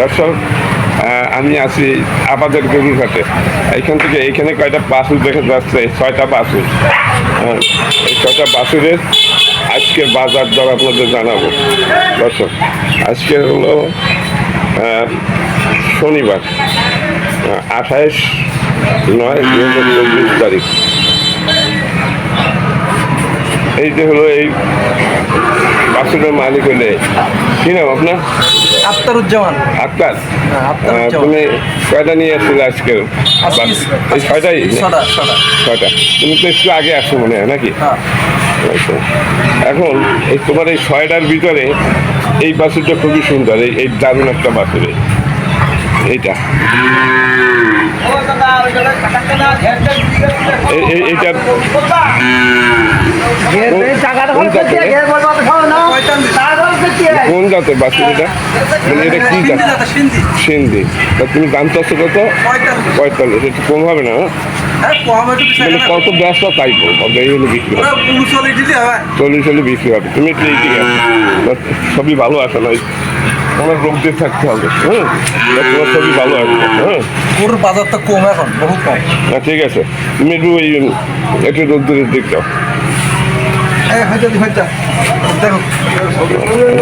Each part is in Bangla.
দর্শক, আমি আছি আপাদের গরুর হাটে। এইখান থেকে এইখানে কয়টা বাছুর দেখা যাচ্ছে, 6টা বাছুর। এই 6টা বাছুরের আজকের বাজার দর আপনাদের জানাবো। দর্শক, আজকে হলো শনিবার, 28/9/2024 তারিখ। এই যে হলো এই বাছুরের মালিক হলে কি নাম আপনার? আখতারুজ্জামান। আক্তার, আখতারুজ্জামান। তুমি কয়টা নিয়ে আসছিলে আজকে? এই 6টাই? 6টা। তুমি তো একটু আগে আসো মনে হয় নাকি? হ্যাঁ। আচ্ছা। এখন এই তোমার এই 6টার ভিতরে এই বাছুরটা খুবই সুন্দর, এই দারুণ একটা বাছুর। এইটা এইটা কোন জাতের বাছুর এটা? মানে এটা কি জাত? সিন্ধি। তা তুমি দাম চাচ্ছো কত? 45। একটু কম হবে না? মানে কত ব্যবসা চাইবো এই হলে বিক্রি হবে? 40 হলে বিক্রি হবে। তুমি একটু এইদিকে সবই ভালো আসে না, অনেক রোগ দিয়ে থাকতে হবে। তোমার ছবি ভালো আসবে। গরুর বাজারটা কম, এখন বহু কম। না ঠিক আছে, তুমি একটু রোদ্দুরের দিক দাও।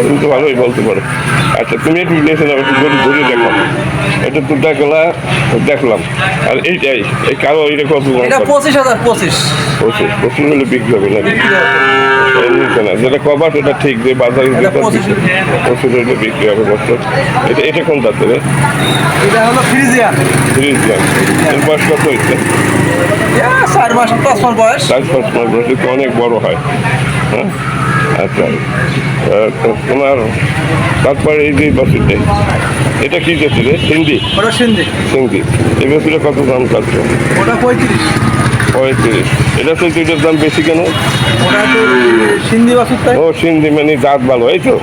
তুমি তো ভালোই বলতে পারো। আচ্ছা, তুমি একটু নিয়েছিলাম, একটু গরু ঘুরে দেখো। এটা তো দেখলাম। আর এইটাই এই কালো এইটা কত? 25,000। 25 হলে বিক্রি হবে নাকি? না, যেটা কবার সেটা ঠিক, যে বাজারে 25 হলে বিক্রি হবে। বছর এটা কোন জাতের? এটা হলো ফ্রিজিয়ান। এর বয়স কত হয়েছে? 4 মাস 5 মাস বয়স। 4-5 মাস বয়সে তো অনেক বড় হয়। হ্যাঁ, আচ্ছা। তোমার তারপরে এই যে বাছুরটা, এটা কি জাতের? সিন্ধি। ওটা সিন্ধি। এই বাছুরে কত দাম চাচ্ছ? ওটা 35। এটা তো দুইটার দাম বেশি কেন? ওটা তো সিন্ধি বাছুর। ও সিন্ধি, মানে জাত ভালো, এই তো।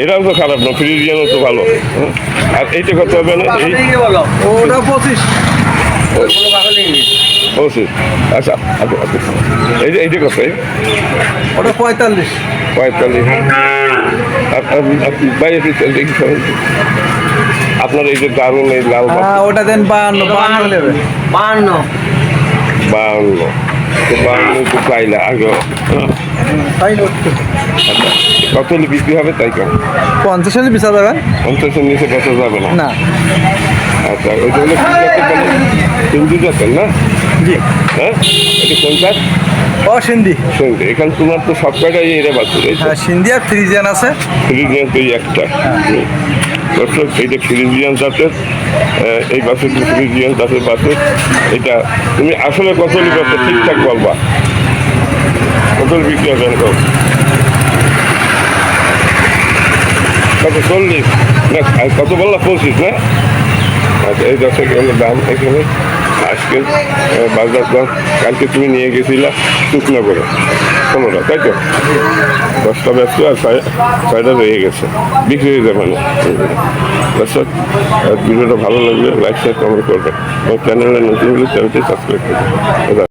এটাও তো খারাপ না, ফ্রিজিয়ানও তো ভালো। আর এইটা কত হবে না? ওটা 25। আচ্ছা, এইটা কত? ওটা 45। আপনার এই যে দারুণ এই লাল, ওটা দেন 52 নেবে। 52 তো চাইলে আগে। তাই কত হলে বিক্রি হবে তাই কেন? 50 হলে বিচার দেবেন। 50-এর নিচে বেচা যাবে না? না। আচ্ছা, ওইটা হলে কি জাতের বলে? সিন্ধি জাতের না? জি। হ্যাঁ, এটা কোন জাত? ও সিন্ধি। এখানে তোমার তো সব কয়টাই এরা বাছুর। হ্যাঁ, সিন্ধি আর ফ্রিজিয়ান আছে। ফ্রিজিয়ান তো এই একটা। দর্শক, এইটা ফ্রিজিয়ান জাতের, এই বাছুরটি ফ্রিজিয়ান জাতের বাছুর। এটা তুমি আসলে কত লিটার ঠিকঠাক বলবা, কত বিক্রি হবে? কত? 40 না? কত বললা? 25 না? আচ্ছা, এই দর্শক হলো দাম এখানে আজকে বাজার দর। কালকে তুমি নিয়ে গেছিলা শুকনো করে 15টা, তাই তো? 10টা ব্যস্ত আর 6টা রয়ে গেছে, বিক্রি হয়ে যাবে না। দর্শক, ভিডিওটা ভালো লাগলে লাইক শেয়ার কমেন্ট করবেন এবং চ্যানেলে নতুন হলে চ্যানেলটি সাবস্ক্রাইব করবেন।